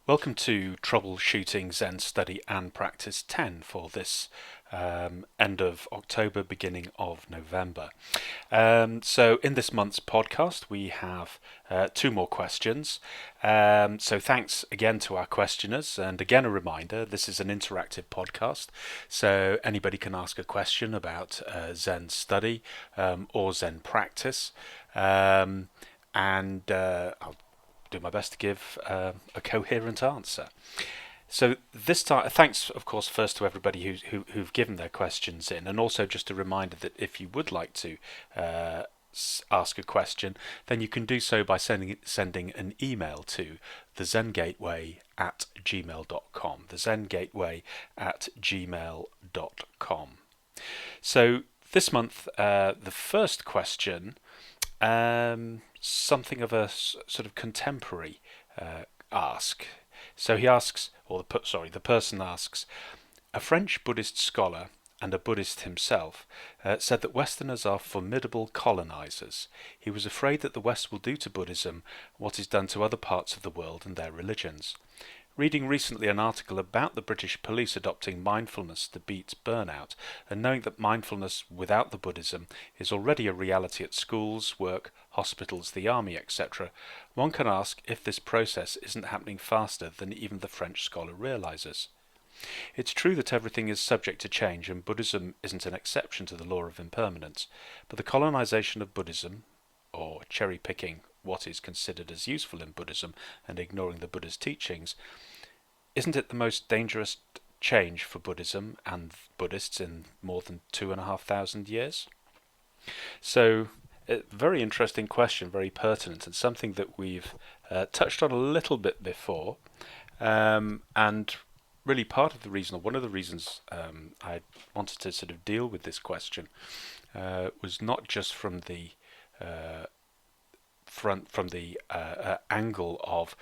Welcome to Troubleshooting Zen Study and Practice 10 for this end of October, beginning of November. So in this month's podcast, we have two more questions. So thanks again to our questioners. And again, a reminder, this is an interactive podcast. So anybody can ask a question about Zen study or Zen practice. I'll do my best to give a coherent answer. So this time, thanks, of course, first to everybody who've given their questions in, and also just a reminder that if you would like to ask a question, then you can do so by sending an email to thezengateway@gmail.com. Thezengateway@gmail.com. So this month, the first question. Something of a sort of contemporary ask. So he asks, or the person asks, a French Buddhist scholar and a Buddhist himself said that Westerners are formidable colonizers. He was afraid that the West will do to Buddhism what is done to other parts of the world and their religions. Reading recently an article about the British police adopting mindfulness to beat burnout, and knowing that mindfulness without the Buddhism is already a reality at schools, work, hospitals, the army, etc., one can ask if this process isn't happening faster than even the French scholar realizes. It's true that everything is subject to change, and Buddhism isn't an exception to the law of impermanence, but the colonization of Buddhism, or cherry-picking what is considered as useful in Buddhism and ignoring the Buddha's teachings, isn't it the most dangerous change for Buddhism and Buddhists in more than 2,500 years? So, a very interesting question, very pertinent, and something that we've touched on a little bit before. And really part of the reason, or one of the reasons I wanted to sort of deal with this question was not just from the angle of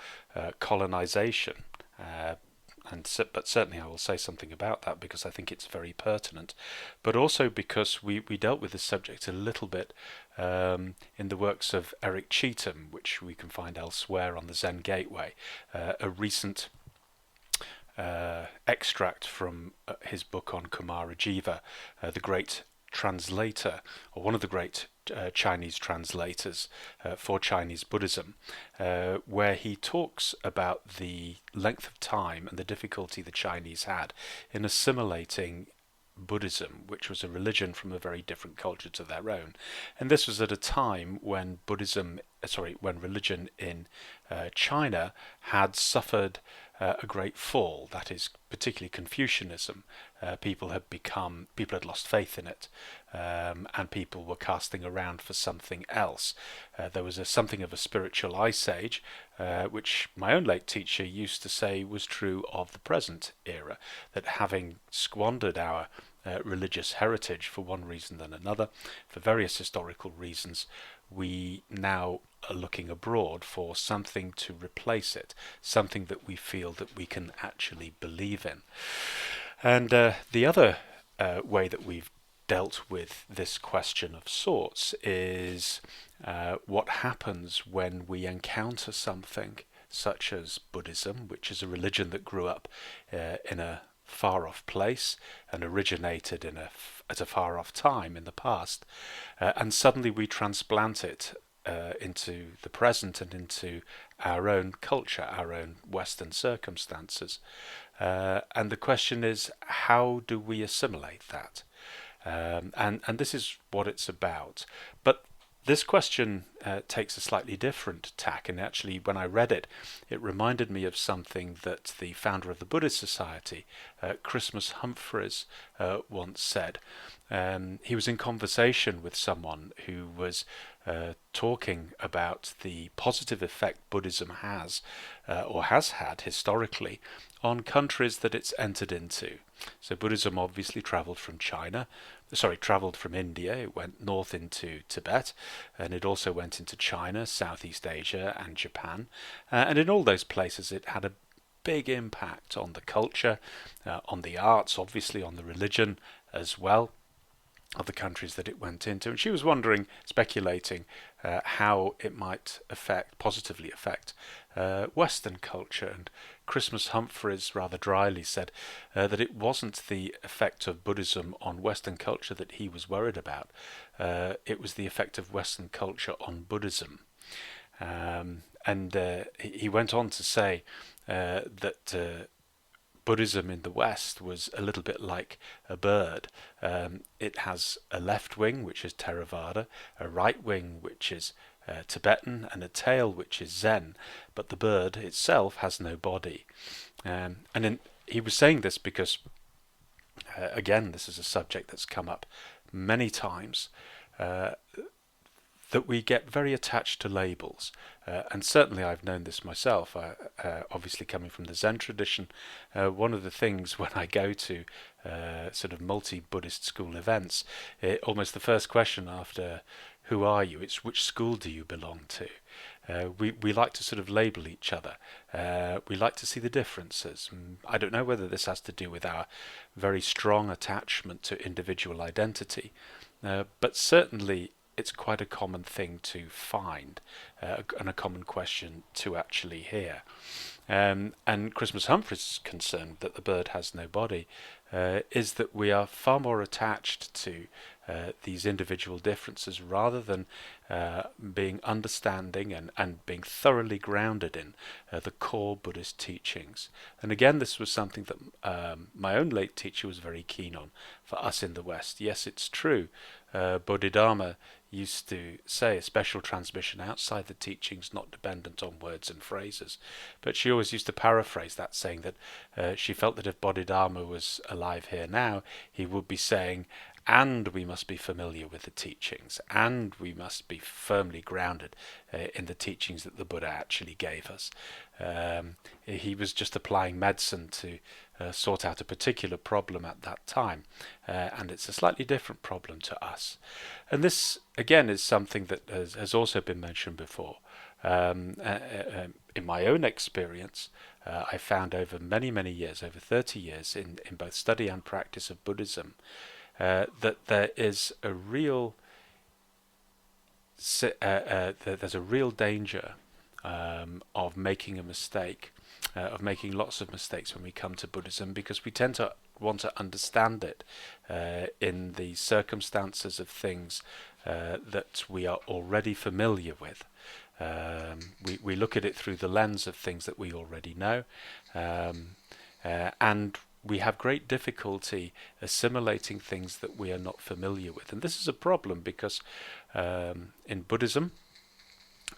colonization, but certainly I will say something about that because I think it's very pertinent, but also because we dealt with this subject a little bit in the works of Eric Cheetham, which we can find elsewhere on the Zen Gateway, a recent extract from his book on Kumarajiva, the great translator, or one of the great Chinese translators for Chinese Buddhism, where he talks about the length of time and the difficulty the Chinese had in assimilating Buddhism, which was a religion from a very different culture to their own. And this was at a time when when religion in China had suffered a great fall. That is, particularly Confucianism. People had lost faith in it, and people were casting around for something else. There was something of a spiritual ice age, which my own late teacher used to say was true of the present era, that having squandered our religious heritage for one reason than another, for various historical reasons, we now are looking abroad for something to replace it, something that we feel that we can actually believe in. And the other way that we've dealt with this question of sorts is what happens when we encounter something such as Buddhism, which is a religion that grew up in a far-off place and originated at a far-off time in the past, and suddenly we transplant it into the present and into our own culture, our own Western circumstances. And the question is, how do we assimilate that? And this is what it's about. But this question takes a slightly different tack, and actually when I read it, it reminded me of something that the founder of the Buddhist Society, Christmas Humphreys, once said. He was in conversation with someone who was talking about the positive effect Buddhism has, or has had historically, on countries that it's entered into. So Buddhism obviously travelled from India. It went north into Tibet, and it also went into China, Southeast Asia, and Japan. And in all those places, it had a big impact on the culture, on the arts, obviously on the religion as well. of the countries that it went into, and she was wondering, speculating, how it might positively affect Western culture. And Christmas Humphreys rather dryly said that it wasn't the effect of Buddhism on Western culture that he was worried about. It was the effect of Western culture on Buddhism. And he went on to say that Buddhism in the West was a little bit like a bird. It has a left wing, which is Theravada, a right wing, which is Tibetan, and a tail, which is Zen, but the bird itself has no body. He was saying this because, again, this is a subject that's come up many times, that we get very attached to labels. And certainly I've known this myself, obviously coming from the Zen tradition. One of the things when I go to sort of multi-Buddhist school events, almost the first question after "who are you?" it's "which school do you belong to?" We like to sort of label each other. We like to see the differences. I don't know whether this has to do with our very strong attachment to individual identity, but certainly it's quite a common thing to find, and a common question to actually hear. And Christmas Humphreys' concern that the bird has no body is that we are far more attached to these individual differences rather than being understanding and being thoroughly grounded in the core Buddhist teachings. And again, this was something that my own late teacher was very keen on for us in the West. Yes, it's true. Bodhidharma used to say a special transmission outside the teachings, not dependent on words and phrases. But she always used to paraphrase that, saying that she felt that if Bodhidharma was alive here now, he would be saying, and we must be familiar with the teachings, and we must be firmly grounded in the teachings that the Buddha actually gave us. He was just applying medicine to sort out a particular problem at that time, and it's a slightly different problem to us. And this, again, is something that has also been mentioned before. In my own experience, I found over many, many years, over 30 years in both study and practice of Buddhism, that there is a real there's a real danger of making a mistake, of making lots of mistakes when we come to Buddhism, because we tend to want to understand it in the circumstances of things that we are already familiar with. We look at it through the lens of things that we already know, and we have great difficulty assimilating things that we are not familiar with. And this is a problem because in Buddhism,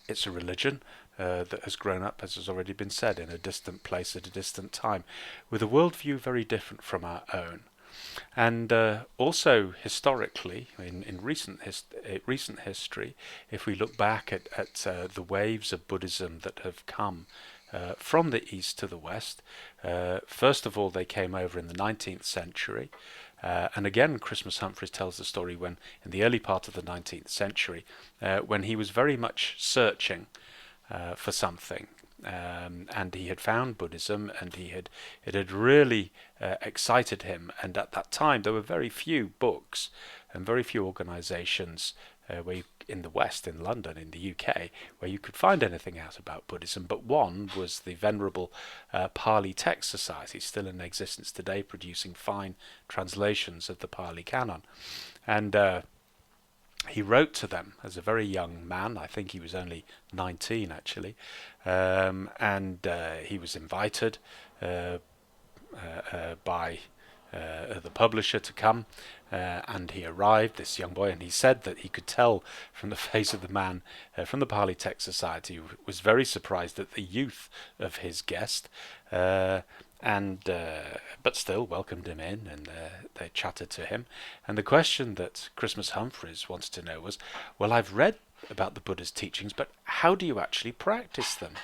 it's a religion that has grown up, as has already been said, in a distant place at a distant time, with a worldview very different from our own. And also historically, in recent history, if we look back at the waves of Buddhism that have come from the East to the West, first of all they came over in the 19th century. And again, Christmas Humphreys tells the story when, in the early part of the 19th century, when he was very much searching for something, and he had found Buddhism, and it had really excited him. And at that time, there were very few books and very few organisations in the West, in London, in the UK, where you could find anything out about Buddhism. But one was the venerable Pali Text Society, still in existence today, producing fine translations of the Pali Canon. And he wrote to them as a very young man. I think he was only 19 actually, and he was invited by the publisher to come, and he arrived, this young boy, and he said that he could tell from the face of the man from the Pali Text Society, was very surprised at the youth of his guest, but still welcomed him in, and they chatted to him. And the question that Christmas Humphreys wanted to know was, well, I've read about the Buddha's teachings, but how do you actually practice them?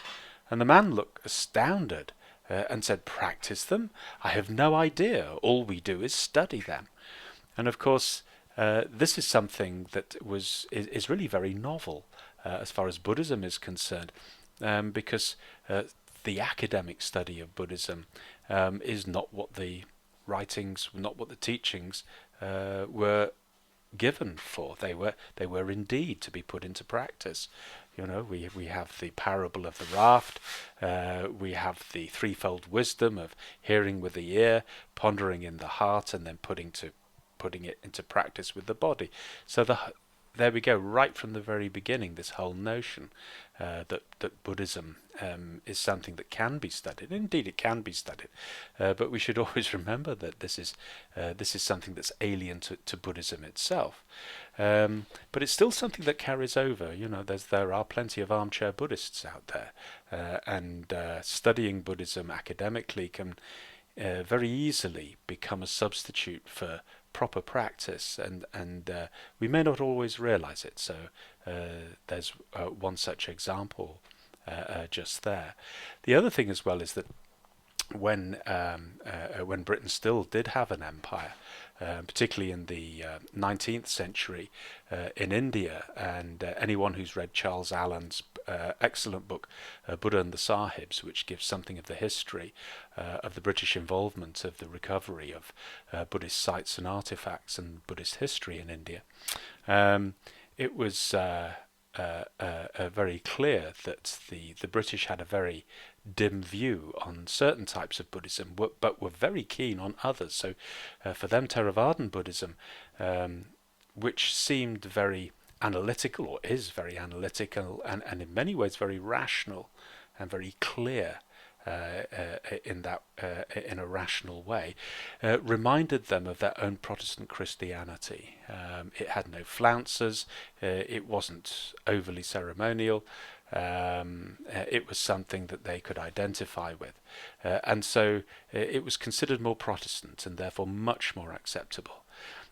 And the man looked astounded and said, practice them? I have no idea. All we do is study them. And of course, this is something that is really very novel as far as Buddhism is concerned, because the academic study of Buddhism is not what the writings, not what the teachings were given for. They were indeed to be put into practice. We have the parable of the raft. We have the threefold wisdom of hearing with the ear, pondering in the heart, and then putting it into practice with the body. So there we go, right from the very beginning, this whole notion that Buddhism is something that can be studied. Indeed, it can be studied, but we should always remember that this is something that's alien to Buddhism itself. But it's still something that carries over. There are plenty of armchair Buddhists out there, and studying Buddhism academically can very easily become a substitute for proper practice, and we may not always realize it. So there's one such example just there. The other thing as well is that when Britain still did have an empire, particularly in the 19th century in India, and anyone who's read Charles Allen's excellent book Buddha and the Sahibs, which gives something of the history of the British involvement of the recovery of Buddhist sites and artifacts and Buddhist history in India, it was very clear that the British had a very dim view on certain types of Buddhism, but were very keen on others. So for them, Theravadan Buddhism, which seemed very analytical, or is very analytical, and in many ways very rational and very clear in a rational way, reminded them of their own Protestant Christianity. It had no flouncers, it wasn't overly ceremonial, it was something that they could identify with, and so it was considered more Protestant and therefore much more acceptable.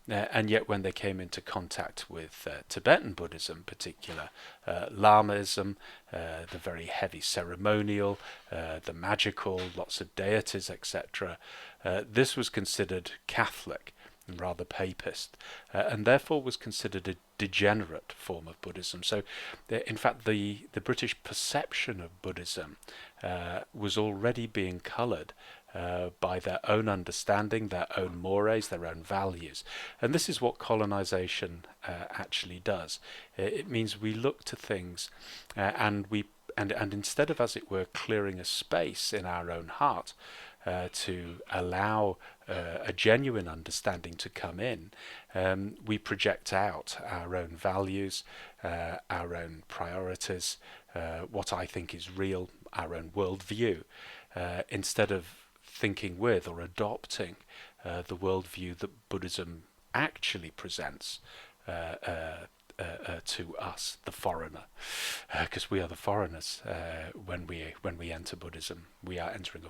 And yet when they came into contact with Tibetan Buddhism, in particular Lamaism, the very heavy ceremonial, the magical, lots of deities, etc., this was considered Catholic and rather papist, and therefore was considered a degenerate form of Buddhism. So in fact the British perception of Buddhism was already being coloured by their own understanding, their own mores, their own values. And this is what colonization actually does. It means we look to things and instead of, as it were, clearing a space in our own heart to allow a genuine understanding to come in, we project out our own values, our own priorities, what I think is real, our own worldview, instead of thinking with or adopting the worldview that Buddhism actually presents to us, the foreigner, because we are the foreigners when we enter Buddhism. We are entering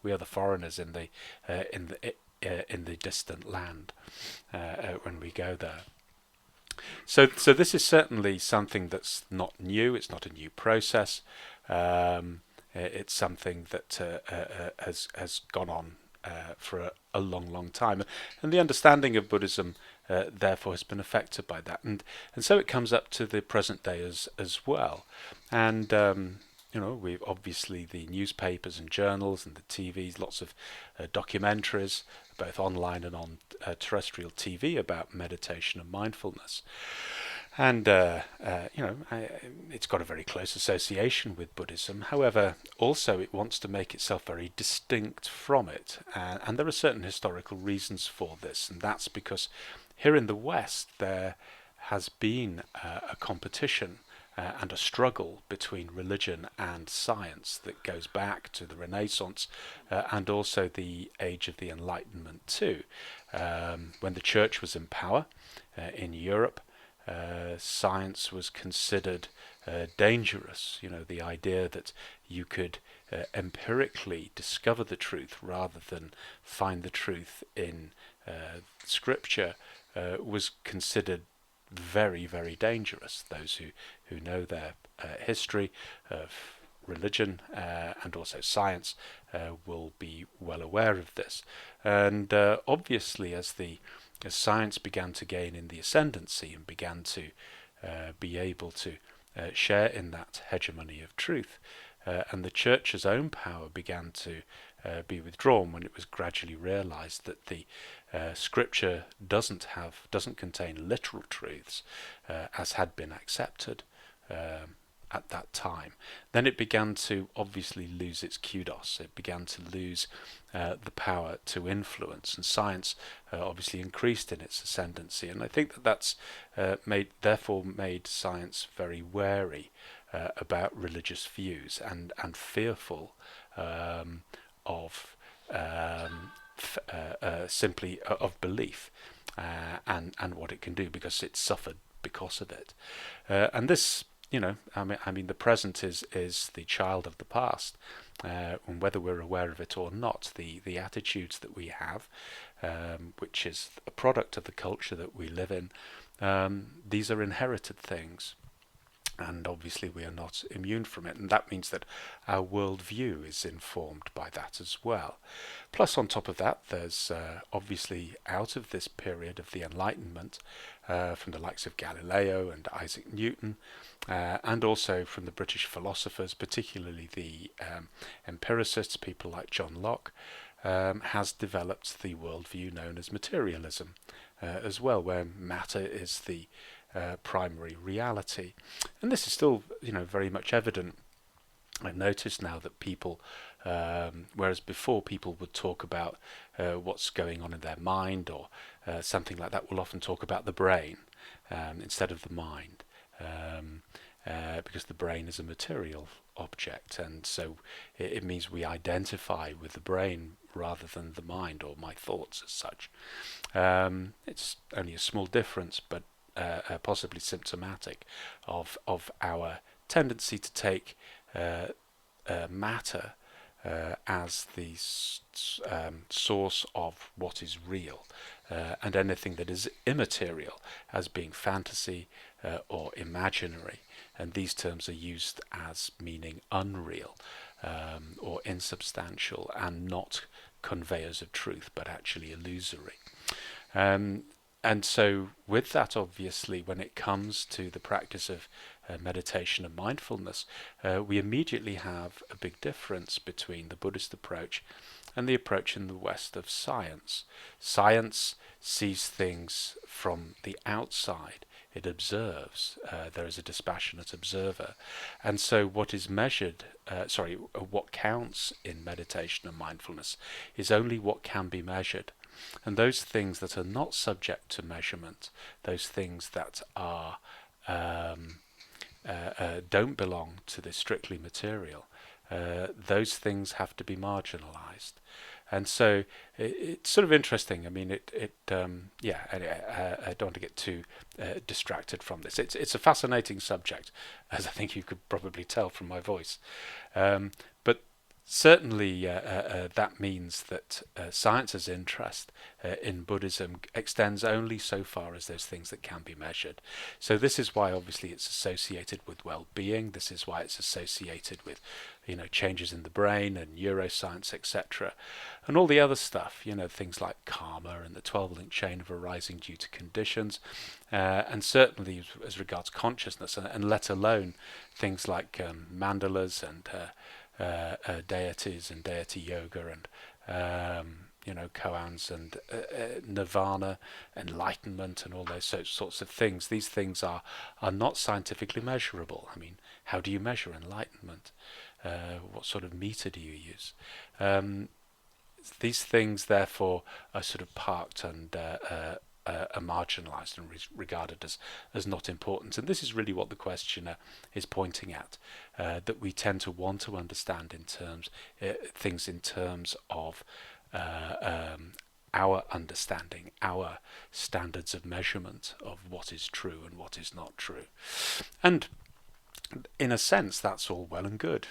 we are the foreigners in the distant land when we go there. So this is certainly something that's not new. It's not a new process. It's something that has gone on for a long time, and the understanding of Buddhism therefore has been affected by that, and so it comes up to the present day as well. And we've obviously the newspapers and journals and the TVs, lots of documentaries, both online and on terrestrial TV, about meditation and mindfulness. And it's got a very close association with Buddhism. However, also it wants to make itself very distinct from it, and there are certain historical reasons for this, and that's because here in the West there has been a competition and a struggle between religion and science that goes back to the Renaissance and also the age of the Enlightenment too. When the Church was in power in Europe, science was considered dangerous. The idea that you could empirically discover the truth rather than find the truth in scripture was considered very, very dangerous. Those who know their history of religion and also science will be well aware of this. And obviously, as science began to gain in the ascendancy and began to be able to share in that hegemony of truth, and the church's own power began to be withdrawn when it was gradually realized that the scripture doesn't contain literal truths as had been accepted at that time. Then it began to obviously lose its kudos. It began to lose the power to influence, and science obviously increased in its ascendancy. And I think that that's therefore made science very wary about religious views and fearful of simply of belief and what it can do, because it suffered because of it. And this, I mean, the present is the child of the past, and whether we're aware of it or not, the attitudes that we have, which is a product of the culture that we live in, these are inherited things. And obviously we are not immune from it, and that means that our worldview is informed by that as well. Plus, on top of that, there's obviously, out of this period of the Enlightenment, from the likes of Galileo and Isaac Newton, and also from the British philosophers, particularly the empiricists, people like John Locke, has developed the worldview known as materialism as well, where matter is the primary reality. And this is still, very much evident. I notice now that people, whereas before people would talk about what's going on in their mind or something like that, will often talk about the brain instead of the mind, because the brain is a material object, and so it means we identify with the brain rather than the mind or my thoughts as such. It's only a small difference, but possibly symptomatic of our tendency to take matter as the source of what is real, and anything that is immaterial as being fantasy or imaginary. And these terms are used as meaning unreal or insubstantial, and not conveyors of truth, but actually illusory. And so with that, obviously, when it comes to the practice of meditation and mindfulness, we immediately have a big difference between the Buddhist approach and the approach in the West of science. Science sees things from the outside. It observes. There is a dispassionate observer. And so what is measured, what counts in meditation and mindfulness is only what can be measured. And those things that are not subject to measurement, those things that are don't belong to the strictly material, those things have to be marginalized. And so it's sort of interesting. I mean, I don't want to get too distracted from this. It's a fascinating subject, as I think you could probably tell from my voice. But certainly that means that science's interest in Buddhism extends only so far as those things that can be measured. So this is why obviously it's associated with well-being. This is why it's associated with changes in the brain and neuroscience, etc. And all the other stuff, things like karma and the 12-link chain of arising due to conditions, and certainly as regards consciousness, and let alone things like mandalas and deities and deity yoga and koans and nirvana, enlightenment, and all those sorts of things. These things are not scientifically measurable. I mean, how do you measure enlightenment? What sort of meter do you use? These things, therefore, are sort of parked and are marginalized and regarded as not important. And this is really what the questioner is pointing at, that we tend to want to understand things in terms of our understanding, our standards of measurement of what is true and what is not true. And in a sense, that's all well and good.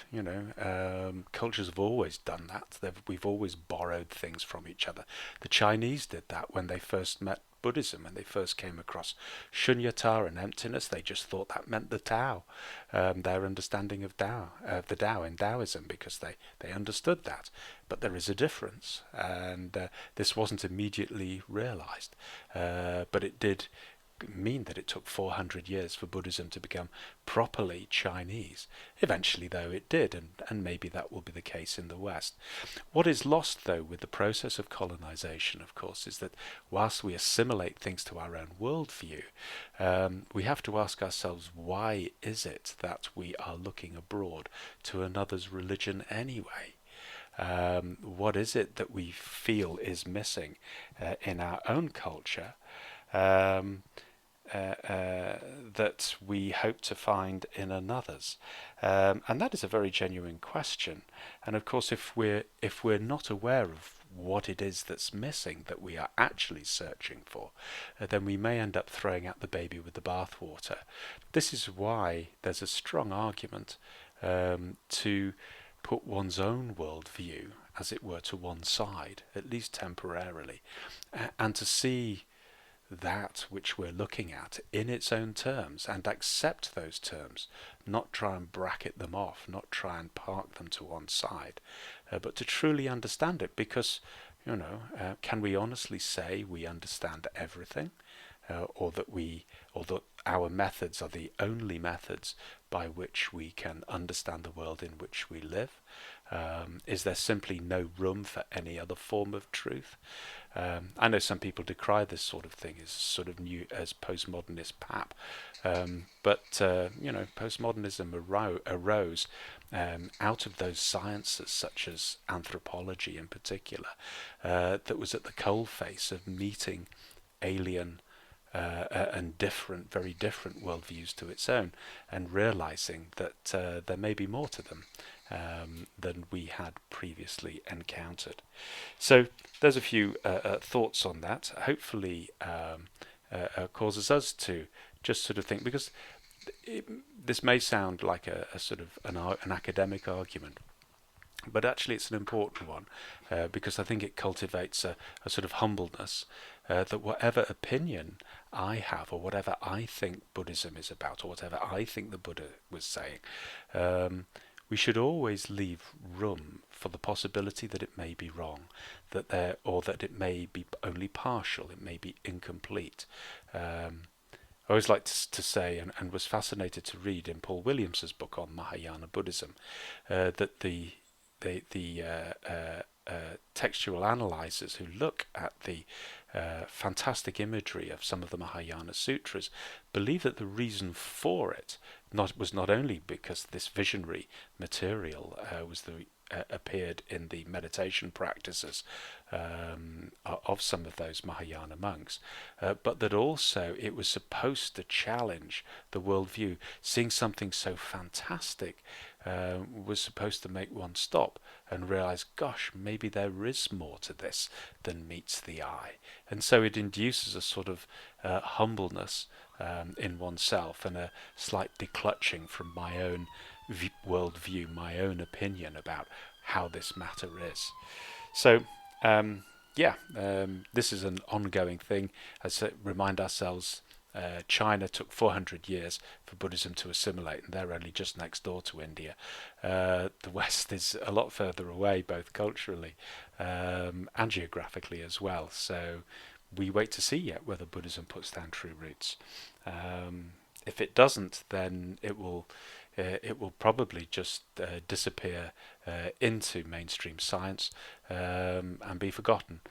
Cultures have always done that. We've always borrowed things from each other. The Chinese did that when they first met Buddhism, when they first came across shunyata and emptiness. They just thought that meant the Tao, their understanding of the Tao in Taoism, because they understood that. But there is a difference, and this wasn't immediately realized, but it did mean that it took 400 years for Buddhism to become properly Chinese. Eventually, though, it did, and maybe that will be the case in the West. What is lost, though, with the process of colonization, of course, is that whilst we assimilate things to our own worldview, we have to ask ourselves, why is it that we are looking abroad to another's religion anyway? What is it that we feel is missing in our own culture um, that we hope to find in another's? And that is a very genuine question. And of course, if we're not aware of what it is that's missing that we are actually searching for, then we may end up throwing out the baby with the bathwater. This is why there's a strong argument to put one's own worldview, as it were, to one side, at least temporarily, and to see that which we're looking at in its own terms and accept those terms, not try and bracket them off, not try and park them to one side, but to truly understand it. Because, can we honestly say we understand everything, or that our methods are the only methods by which we can understand the world in which we live? Is there simply no room for any other form of truth? I know some people decry this sort of thing as sort of new, as postmodernist pap, but postmodernism arose out of those sciences, such as anthropology in particular, that was at the coalface of meeting alien and very different worldviews to its own, and realizing that there may be more to them than we had previously encountered. So there's a few thoughts on that. Hopefully causes us to just sort of think, because this may sound like a sort of an academic argument, but actually it's an important one, because I think it cultivates a sort of humbleness, that whatever opinion I have, or whatever I think Buddhism is about, or whatever I think the Buddha was saying, we should always leave room for the possibility that it may be wrong, or that it may be only partial, it may be incomplete. I always like to say, and was fascinated to read in Paul Williams's book on Mahayana Buddhism, that the textual analyzers who look at the fantastic imagery of some of the Mahayana sutras believe that the reason for it was not only because this visionary material appeared in the meditation practices of some of those Mahayana monks, but that also it was supposed to challenge the worldview. Seeing something so fantastic was supposed to make one stop and realize, gosh, maybe there is more to this than meets the eye. And so it induces a sort of humbleness in oneself, and a slight declutching from my own worldview, my own opinion about how this matter is. So this is an ongoing thing. As remind ourselves, China took 400 years for Buddhism to assimilate, and they're only just next door to India. The West is a lot further away, both culturally and geographically as well. So we wait to see yet whether Buddhism puts down true roots. If it doesn't, then it will probably just disappear into mainstream science and be forgotten.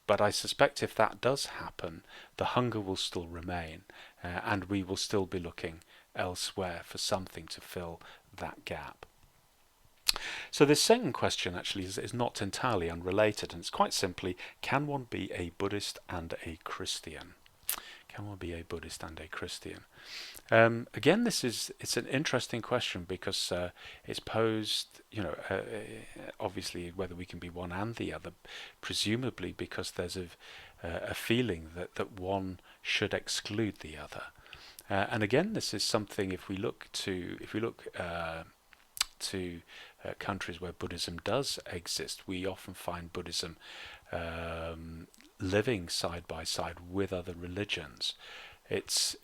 But I suspect if that does happen, the hunger will still remain, and we will still be looking elsewhere for something to fill that gap. So this second question actually is not entirely unrelated, and it's quite simply, can one be a Buddhist and a Christian? Can one be a Buddhist and a Christian? Again, it's an interesting question, because it's posed, obviously whether we can be one and the other, presumably because there's a feeling that one should exclude the other. And again, this is something, if we look to countries where Buddhism does exist, we often find Buddhism living side by side with other religions. It's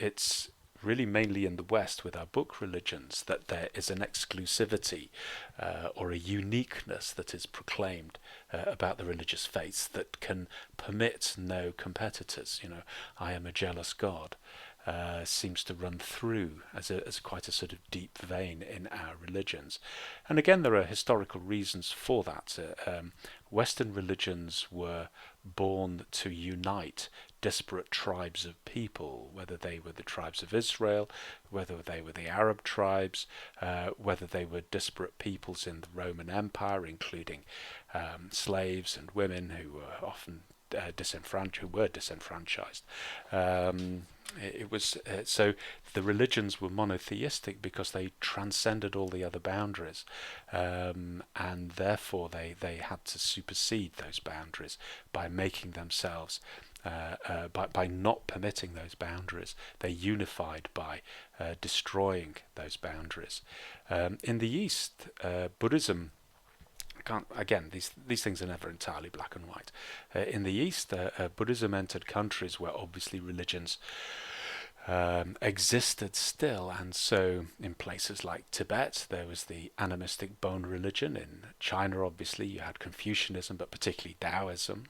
really mainly in the West with our book religions, that there is an exclusivity or a uniqueness that is proclaimed about the religious faiths that can permit no competitors. I am a jealous God. Seems to run through as quite a sort of deep vein in our religions. And again, there are historical reasons for that. Western religions were born to unite disparate tribes of people, whether they were the tribes of Israel, whether they were the Arab tribes, whether they were disparate peoples in the Roman Empire, including slaves and women who were often disenfranchised. It was so the religions were monotheistic because they transcended all the other boundaries, and therefore they had to supersede those boundaries by making themselves by not permitting those boundaries. They unified by destroying those boundaries. In the East, Buddhism, again, these things are never entirely black and white. In the East, Buddhism entered countries where obviously religions existed still, and so in places like Tibet there was the animistic Bone religion. In China, obviously, you had Confucianism, but particularly Taoism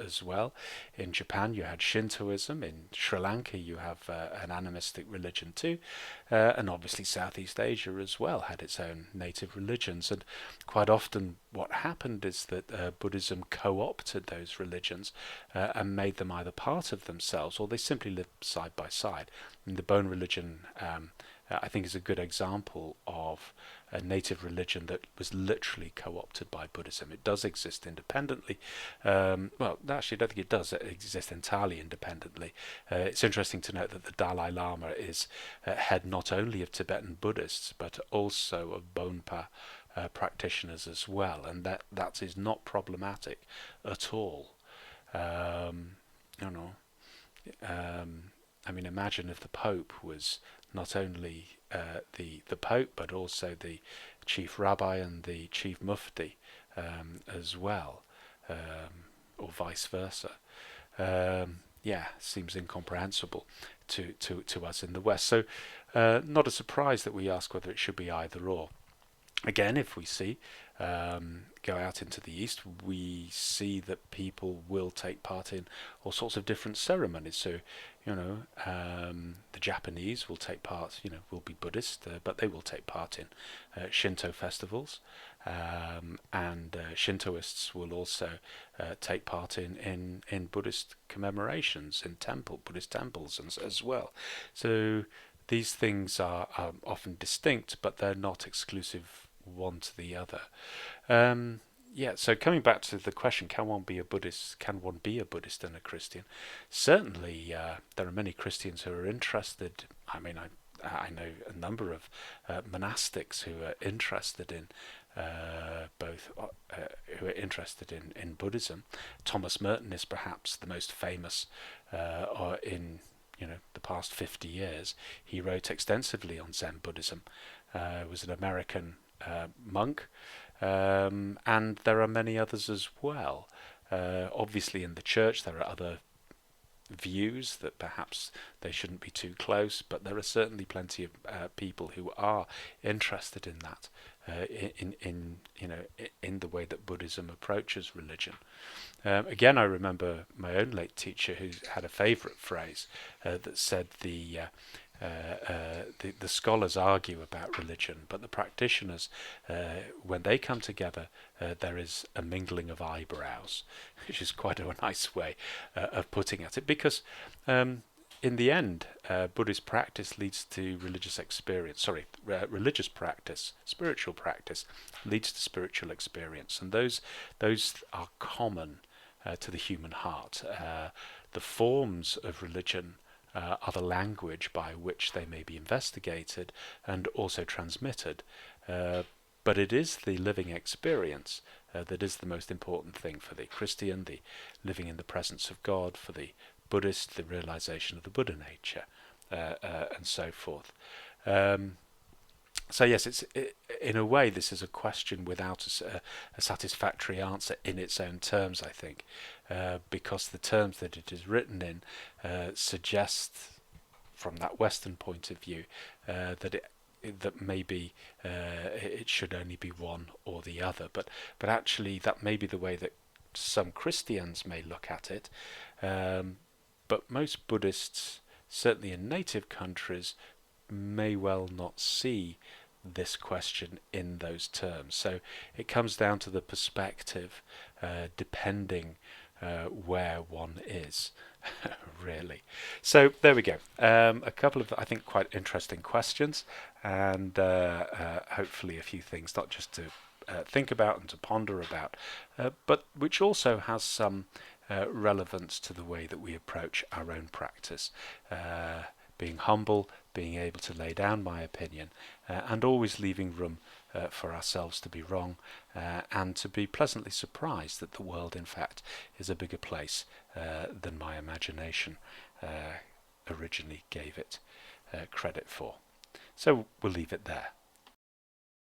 as well. In Japan you had Shintoism. In Sri Lanka you have an animistic religion too, and obviously Southeast Asia as well had its own native religions. And quite often what happened is that Buddhism co-opted those religions and made them either part of themselves or they simply lived side by side. And the Bone religion, I think, is a good example of a native religion that was literally co-opted by Buddhism. It does exist independently. Well, actually, I don't think it does exist entirely independently. It's interesting to note that the Dalai Lama is head not only of Tibetan Buddhists, but also of Bonpa practitioners as well, and that is not problematic at all. You know, I mean, imagine if the Pope was not only the Pope, but also the chief rabbi and the chief mufti as well, or vice versa. Yeah, seems incomprehensible to us in the West. So, not a surprise that we ask whether it should be either or. Again, if we see go out into the East, we see that people will take part in all sorts of different ceremonies. So, the Japanese will take part, will be Buddhist, but they will take part in Shinto festivals, and Shintoists will also take part in Buddhist commemorations in Buddhist temples as well. So these things are often distinct, but they're not exclusive one to the other. So coming back to the question, can one be a Buddhist? Can one be a Buddhist and a Christian? Certainly, there are many Christians who are interested. I mean, I know a number of monastics who are interested in in Buddhism. Thomas Merton is perhaps the most famous in the past 50 years. He wrote extensively on Zen Buddhism. Was an American monk, and there are many others as well. Obviously in the church there are other views that perhaps they shouldn't be too close, but there are certainly plenty of people who are interested in that, in the way that Buddhism approaches religion. Again, I remember my own late teacher who had a favourite phrase that said the scholars argue about religion, but the practitioners, when they come together, there is a mingling of eyebrows, which is quite a nice way of putting it. Because in the end, Buddhist practice leads to religious experience. Religious practice, spiritual practice, leads to spiritual experience, and those are common to the human heart. The forms of religion are the language by which they may be investigated and also transmitted. But it is the living experience that is the most important thing for the Christian, the living in the presence of God; for the Buddhist, the realization of the Buddha nature, and so forth. So yes, in a way this is a question without a satisfactory answer in its own terms, I think, because the terms that it is written in suggest from that Western point of view, that maybe it should only be one or the other, but actually that may be the way that some Christians may look at it, but most Buddhists, certainly in native countries, may well not see this question in those terms. So it comes down to the perspective, depending where one is, really. So there we go. A couple of, I think, quite interesting questions, and hopefully a few things not just to think about and to ponder about, but which also has some relevance to the way that we approach our own practice. Being humble, being able to lay down my opinion, and always leaving room for ourselves to be wrong, and to be pleasantly surprised that the world in fact is a bigger place than my imagination originally gave it credit for. So we'll leave it there.